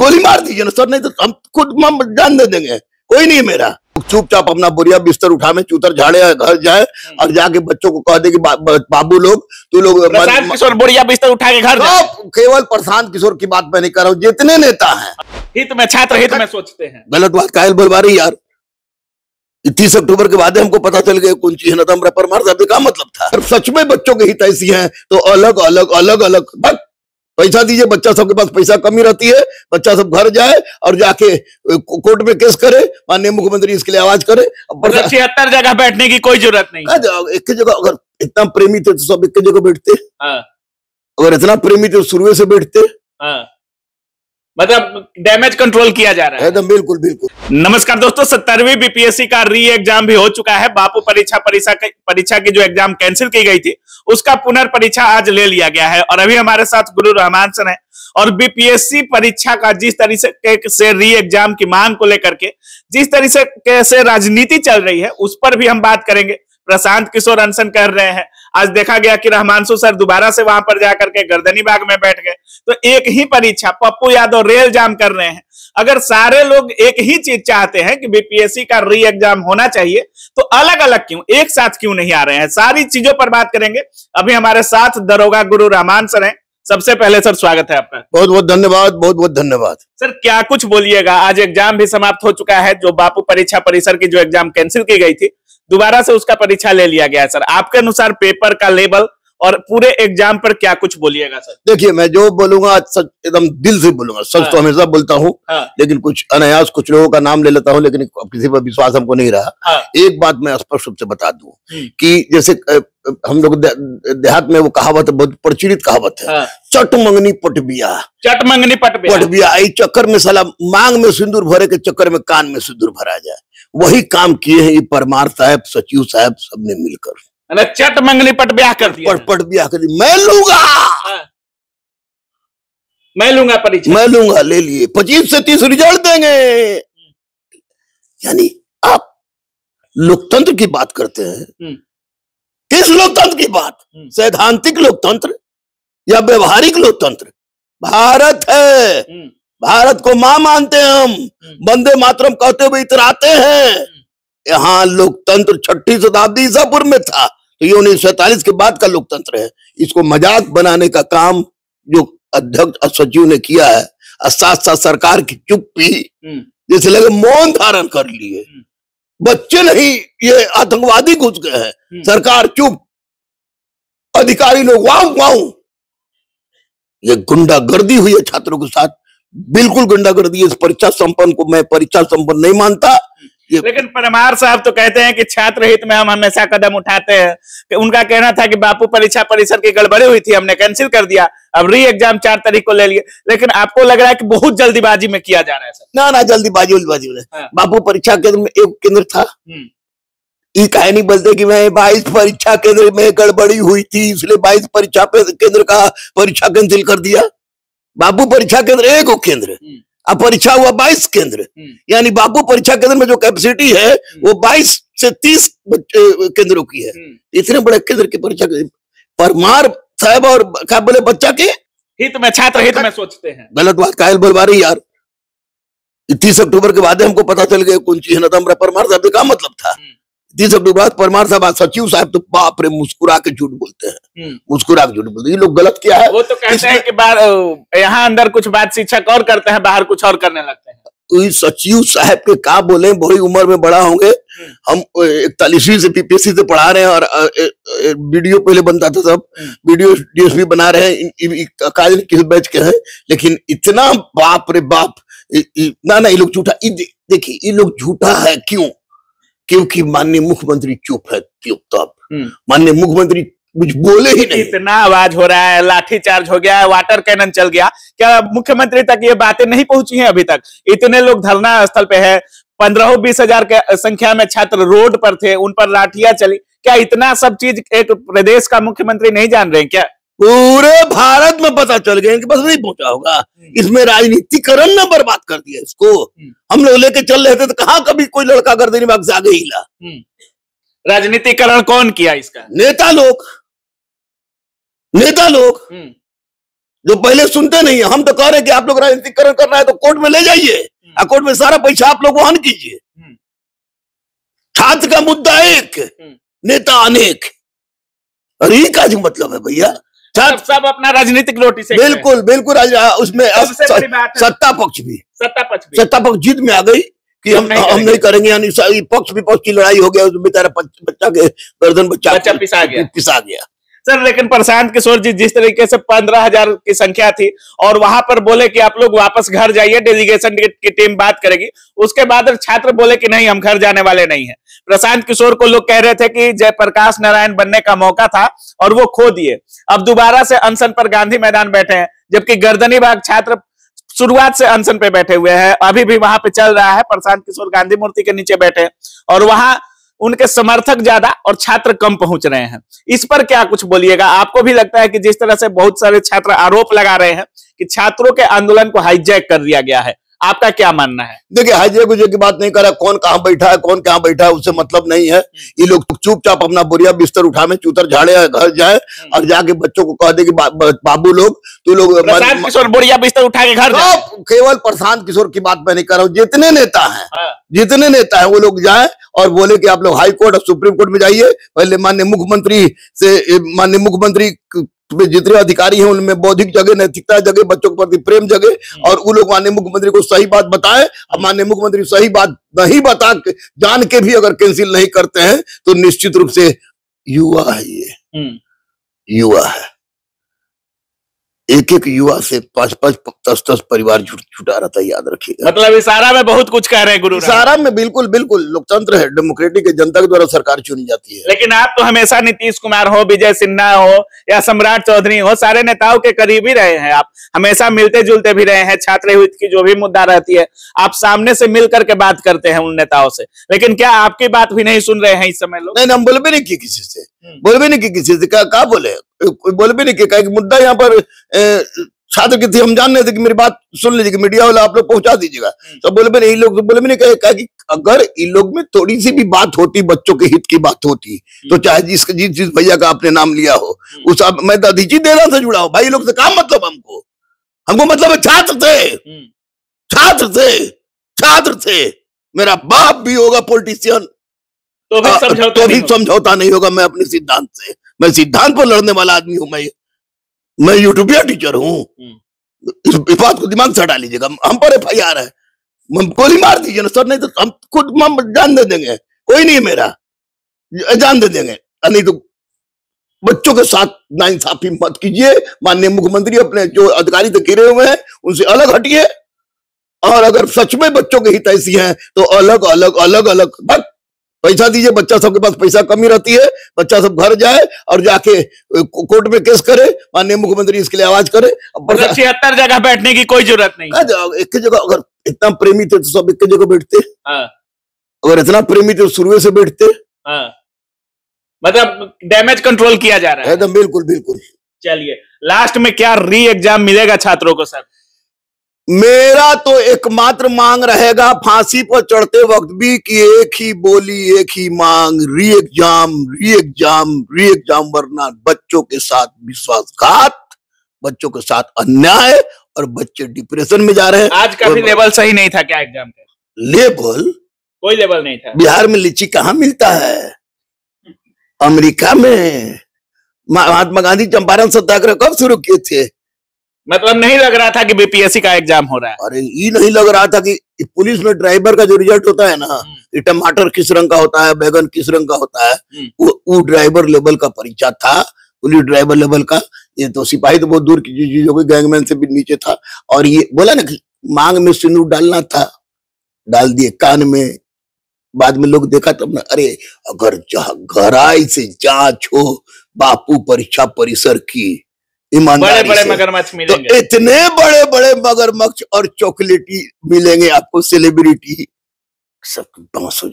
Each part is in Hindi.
गोली मार दीजिए ना सर, नहीं तो हम खुद जान दे देंगे, कोई नहीं है मेरा। चुपचाप अपना बोरिया बिस्तर उठा में चूतर झाड़े घर जाए और जाके बच्चों को कह दे कि बाबू लोग तू लोग प्रशांत किशोर बोरिया बिस्तर उठा के घर जाए। केवल प्रशांत किशोर की बात मैं नहीं कर रहा हूँ, जितने नेता हैं हित में, छात्र हित में सोचते हैं। गलत बात कायल बोलवा रही यार। 30 अक्टूबर के बाद हमको पता चल गया कौन चीज है ना, तो हम परमार साहब का मतलब था। सच में बच्चों के हित ऐसी हैं तो अलग अलग अलग अलग बस पैसा दीजिए, बच्चा सबके पास पैसा कमी रहती है, बच्चा सब घर जाए और जाके कोर्ट में केस करे, माननीय मुख्यमंत्री इसके लिए आवाज करे। 76 जगह बैठने की कोई जरूरत नहीं। एक जगह अगर इतना प्रेमी थे तो सब एक जगह बैठते, अगर इतना प्रेमी थे तो शुरू से बैठते। मतलब डैमेज कंट्रोल किया जा रहा है एकदम, बिल्कुल बिल्कुल। नमस्कार दोस्तों, 17वीं बीपीएससी का री एग्जाम भी हो चुका है। बापू परीक्षा की जो एग्जाम कैंसिल की गई थी उसका पुनर्परीक्षा आज ले लिया गया है और अभी हमारे साथ गुरु रहमान सर हैं। और बीपीएससी परीक्षा का जिस तरीके से री एग्जाम की मांग को लेकर के जिस तरीके से राजनीति चल रही है उस पर भी हम बात करेंगे। प्रशांत किशोर अनशन कर रहे हैं, आज देखा गया कि रहमांशु सर दोबारा से वहां पर जाकर के गर्दनी बाग में बैठ गए। तो एक ही परीक्षा पप्पू यादव रेल जाम कर रहे हैं। अगर सारे लोग एक ही चीज चाहते हैं कि बीपीएससी का री एग्जाम होना चाहिए तो अलग अलग क्यों, एक साथ क्यों नहीं आ रहे हैं? सारी चीजों पर बात करेंगे। अभी हमारे साथ दरोगा गुरु रहमान सर हैं। सबसे पहले सर स्वागत है आपका। बहुत बहुत धन्यवाद, बहुत बहुत धन्यवाद सर। क्या कुछ बोलिएगा, आज एग्जाम भी समाप्त हो चुका है, जो बापू परीक्षा परिसर की जो एग्जाम कैंसिल की गई थी दोबारा से उसका परीक्षा ले लिया गया है। सर आपके अनुसार पेपर का लेवल और पूरे एग्जाम पर क्या कुछ बोलिएगा सर? देखिए, मैं जो बोलूंगा सच एकदम दिल से बोलूंगा। सच तो हमेशा बोलता हूँ, लेकिन कुछ अनायास कुछ लोगों का नाम ले लेता हूँ, लेकिन किसी पर विश्वास हमको नहीं रहा। एक बात मैं स्पष्ट रूप से बता दूं कि जैसे हम लोग देहात में वो कहावत बहुत प्रचलित कहावत है, चट मंगनी पट बिया। चट मंगनी पट बिया, इस चक्कर में साला मांग में सिंदूर भरे के चक्कर में कान में सिंदूर भरा जाए, वही काम किए हैं ये परमार साहब, सचिव साहब सबने मिलकर। चट मंगनी पट ब्याह कर दिया। पट ब्याह कर दिया। मैं लूंगा, मैं लूंगा परीक्षा, मैं लूंगा, ले लिए 25 से 30 रिजल्ट देंगे। यानी आप लोकतंत्र की बात करते हैं, किस लोकतंत्र की बात? सैद्धांतिक लोकतंत्र या व्यवहारिक लोकतंत्र? भारत है, भारत को मां मानते हैं हम, वंदे मातरम कहते हुए इतराते हैं। यहाँ लोकतंत्र 6वीं शताब्दी ईसापुर में था, तो ये 1947 के बाद का लोकतंत्र है। इसको मजाक बनाने का काम जो अध्यक्ष और सचिव ने किया है, और साथ साथ सरकार की चुप्पी, जैसे लगे मौन धारण कर लिए। बच्चे नहीं, ये आतंकवादी घुस गए हैं, सरकार चुप, अधिकारी लोग वाऊ वाऊ। ये गुंडागर्दी हुई है छात्रों के साथ, बिल्कुल गुंडागर्दी। इस परीक्षा संपन्न को मैं परीक्षा संपन्न नहीं मानता। लेकिन परमार साहब तो कहते हैं कि छात्र हित में हम हमेशा कदम उठाते हैं। उनका कहना था कि बापू परीक्षा परिसर की गड़बड़ी हुई थी, हमने कैंसिल कर दिया, अब री एग्जाम 4 तारीख को ले लिए। लेकिन आपको लग रहा है कि बहुत जल्दीबाजी में किया जा रहा है सर? ना जल्दीबाजी में बापू परीक्षा केंद्र में एक केंद्र था, ये कहे नहीं बोलते कि मैं 22 परीक्षा केंद्र में गड़बड़ी हुई थी इसलिए 22 परीक्षा केंद्र का परीक्षा कैंसिल कर दिया। बापू परीक्षा केंद्र एक केंद्र, अब परीक्षा हुआ 22 केंद्र। यानी बापू परीक्षा केंद्र में जो कैपेसिटी है वो 22 से 30 केंद्रों की है। इतने बड़े केंद्र की परीक्षा परमार साहब और क्या बोले, बच्चा के हित में, छात्र हित में सोचते हैं। गलत बात कायल बोलवा रही यार। 30 अक्टूबर के बाद हमको पता चल गया कौन चीज है ना, तो परमार साहब का मतलब था। 30 अक्टूबर बाद परमार साहब, सचिव साहब तो बाप रे मुस्कुरा के झूठ बोलते हैं, मुस्कुरा के झूठ बोलते हैं। ये लोग गलत किया है। वो तो कहते हैं कि यहाँ अंदर कुछ बात शिक्षक और करते हैं, बाहर कुछ और करने लगते हैं। तो सचिव साहब के क्या बोले, बड़ी उम्र में बड़ा होंगे। हम 41वीं से बीपीएससी से पढ़ा रहे हैं और वीडियो पहले बनता था, सब वीडियो डीएसपी बना रहे हैं, किस बैच के हैं। लेकिन इतना बाप रे बाप, ना ये लोग झूठा। देखिए ये लोग झूठा है क्यों? क्योंकि माननीय मुख्यमंत्री चुप है। तब माननीय मुख्यमंत्री कुछ बोले ही नहीं। इतना आवाज हो रहा है, लाठीचार्ज हो गया है, वाटर कैनन चल गया, क्या मुख्यमंत्री तक ये बातें नहीं पहुंची हैं अभी तक? इतने लोग धरना स्थल पे है, 15-20 हजार के संख्या में छात्र रोड पर थे, उन पर लाठियां चली। क्या इतना सब चीज एक प्रदेश का मुख्यमंत्री नहीं जान रहे हैं क्या? पूरे भारत में पता चल गया कि बस नहीं पहुंचा होगा। इसमें राजनीतिकरण ने बर्बाद कर दिया इसको। हम लोग लेके चल रहे थे तो कहां कभी कोई लड़का गर्दनी बाग से आगे हिला। राजनीतिकरण कौन किया इसका? नेता लोग, नेता लोग। जो पहले सुनते नहीं है। हम तो कह रहे हैं कि आप लोग राजनीतिकरण करना है तो कोर्ट में ले जाइए, और कोर्ट में सारा पैसा आप लोग वहन कीजिए। छात्र का मुद्दा एक, नेता अनेक। अरे का जो मतलब है भैया, सब अपना राजनीतिक रोटी से। बिल्कुल बिल्कुल, उसमें सत्ता पक्ष जीत में आ गई कि हम नहीं करेंगे, यानी पक्ष विपक्ष की लड़ाई हो गया, बेचारा बच्चा के गर्दन बच्चा पिसा गया। सर लेकिन प्रशांत किशोर जी जिस तरीके से 15,000 की संख्या थी और वहां पर बोले कि आप लोग वापस घर जाइए, डेलीगेशन की टीम बात करेगी, उसके बाद छात्र बोले कि नहीं हम घर जाने वाले नहीं हैं। प्रशांत किशोर को लोग कह रहे थे कि जयप्रकाश नारायण बनने का मौका था और वो खो दिए। अब दोबारा से अनशन पर गांधी मैदान बैठे हैं, जबकि गर्दनीबाग छात्र शुरुआत से अनशन पे बैठे हुए हैं, अभी भी वहां पे चल रहा है। प्रशांत किशोर गांधी मूर्ति के नीचे बैठे और वहां उनके समर्थक ज्यादा और छात्र कम पहुंच रहे हैं। इस पर क्या कुछ बोलिएगा? आपको भी लगता है कि जिस तरह से बहुत सारे छात्र आरोप लगा रहे हैं कि छात्रों के आंदोलन को हाईजैक कर दिया गया है, आपका क्या मानना है? देखिए, हाईजैक की बात नहीं कर रहा, कौन कहां बैठा है कौन कहां बैठा है उससे मतलब नहीं है। ये लोग चुपचाप अपना बोरिया बिस्तर उठावे, चूतर झाड़े, घर जाए और जाके बच्चों को कह दे कि बाबू लोग तू लोग प्रशांत किशोर बोरिया बिस्तर उठा के घर जाए। केवल प्रशांत किशोर की बात मैं नहीं कर रहा हूँ, जितने नेता हैं वो लोग जाए और बोले कि आप लोग हाई कोर्ट और सुप्रीम कोर्ट में जाइए, पहले माननीय मुख्यमंत्री जितने अधिकारी हैं उनमें बौद्धिक जगह, नैतिकता जगह, बच्चों के प्रति प्रेम जगह, और वो लोग माननीय मुख्यमंत्री को सही बात बताएं। अब माननीय मुख्यमंत्री सही बात नहीं बता जान के भी अगर कैंसिल नहीं करते हैं तो निश्चित रूप से युवा है, ये युवा है। एक युवा से 5-5, 10-10 परिवार छुटा रहता है, याद रखिएगा। मतलब इशारा में बहुत कुछ कह रहे हैं गुरु। इशारा में बिल्कुल बिल्कुल, लोकतंत्र है, डेमोक्रेटिक है, जनता के द्वारा सरकार चुनी जाती है। लेकिन आप तो हमेशा नीतीश कुमार हो, विजय सिन्हा हो या सम्राट चौधरी हो, सारे नेताओं के करीब ही रहे हैं आप, हमेशा मिलते जुलते भी रहे हैं। छात्र हित की जो भी मुद्दा रहती है आप सामने से मिल करके बात करते हैं उन नेताओं से, लेकिन क्या आपकी बात भी नहीं सुन रहे हैं इस समय लोग? नहीं, हम बोल भी नहीं की किसी से, बोल भी नहीं की किसी से, क्या बोले, बोल भी नहीं किया। मुद्दा यहाँ पर छात्र की थी, हम जान रहे थे कि मेरी बात सुन लीजिए, मीडिया वाला आप लोग पहुंचा दीजिएगा। तो बोले भी नहीं, लोग बोले भी नहीं कहा कि अगर इन लोग में थोड़ी सी भी बात होती, बच्चों के हित की बात होती, तो चाहे जिस भैया का आपने नाम लिया हो, उस मैं दधीची देना से जुड़ा हूं भाई, लोग से काम मतलब हमको मतलब है छात्र थे। मेरा बाप भी होगा पॉलिटिशियन तो भी समझौता नहीं होगा। मैं अपने सिद्धांत से, मैं सिद्धांत पर लड़ने वाला आदमी हूं। मैं यूट्यूबिया टीचर हूं, इस बात को दिमाग से हटा लीजिएगा। हम पर FIR है, गोली मार दीजिए ना सर, नहीं तो हम खुद जान दे देंगे, कोई नहीं है मेरा, जान दे देंगे। नहीं तो बच्चों के साथ नाइंसाफी मत कीजिए। माननीय मुख्यमंत्री अपने जो अधिकारी तक गिरे हुए हैं उनसे अलग हटिए, और अगर सच में बच्चों के हित ऐसी हैं तो अलग पैसा दीजिए। बच्चा सबके पास पैसा कमी रहती है, बच्चा सब घर जाए और जाके कोर्ट में केस करे, माननीय मुख्यमंत्री इसके लिए आवाज करे। 76 जगह बैठने की कोई जरूरत नहीं। एक जगह, अगर इतना प्रेमी थे तो सब एक जगह बैठते। अगर इतना प्रेमी थे तो शुरू से बैठते। मतलब डैमेज कंट्रोल किया जा रहा है एकदम, बिल्कुल। चलिए, लास्ट में क्या री एग्जाम मिलेगा छात्रों को सर? मेरा तो एकमात्र मांग रहेगा फांसी पर चढ़ते वक्त भी कि एक ही बोली, एक ही मांग, री एग्जाम, वरना बच्चों के साथ विश्वासघात, बच्चों के साथ अन्याय, और बच्चे डिप्रेशन में जा रहे हैं। आज का भी लेवल सही नहीं था क्या एग्जाम का? लेवल कोई लेवल नहीं था। बिहार में लीची कहाँ मिलता है? अमेरिका में महात्मा गांधी चंपारण सत्याग्रह कब शुरू किए थे? मतलब नहीं लग रहा था कि BPSC का एग्जाम हो रहा है। अरे ये नहीं लग रहा था कि पुलिस में ड्राइवर का जो रिजल्ट होता है ना, कि टमाटर किस रंग का होता है, बैगन किस रंग का होता है, वो ड्राइवर लेवल का परीक्षा था, पुलिस ड्राइवर लेवल का। ये तो सिपाही तो बहुत दूर की चीज हो गई, गैंगमैन से भी नीचे था। और ये बोला ना कि मांग में सिंदूर डालना था, डाल दिए कान में। बाद में लोग देखा तब ना, अरे अगर गहराई से जांच हो बापू परीक्षा परिसर की, ईमानदारी बड़े मगरमच्छ मिलेंगे, तो इतने बड़े मगरमच्छ और चॉकलेटी मिलेंगे आपको, सेलिब्रिटी, सबकी बांस हो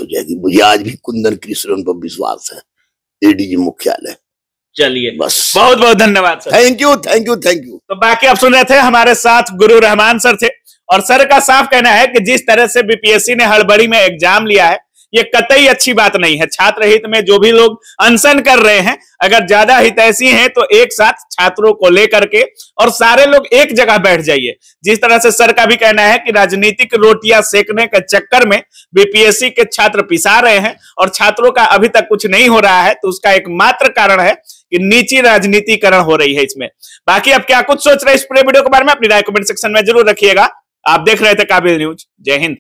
जाएगी। मुझे आज भी कुंदन कृष्ण पर विश्वास है, ADG मुख्यालय। चलिए, बस, बहुत बहुत धन्यवाद सर। Thank you. तो बाकी आप सुन रहे थे, हमारे साथ गुरु रहमान सर थे, और सर का साफ कहना है कि जिस तरह से BPSC ने हड़बड़ी में एग्जाम लिया है, ये कतई अच्छी बात नहीं है। छात्र हित में जो भी लोग अनशन कर रहे हैं, अगर ज्यादा हितैषी हैं तो एक साथ छात्रों को लेकर के और सारे लोग एक जगह बैठ जाइए। जिस तरह से सर का भी कहना है कि राजनीतिक रोटियां सेकने के चक्कर में बीपीएससी के छात्र पिसा रहे हैं और छात्रों का अभी तक कुछ नहीं हो रहा है, तो उसका एकमात्र कारण है कि नीची राजनीतिकरण हो रही है इसमें। बाकी अब क्या कुछ सोच रहे हैं इस पूरे वीडियो के बारे में, अपनी राय कमेंट सेक्शन में जरूर रखिएगा। आप देख रहे थे काबिल न्यूज। जय हिंद।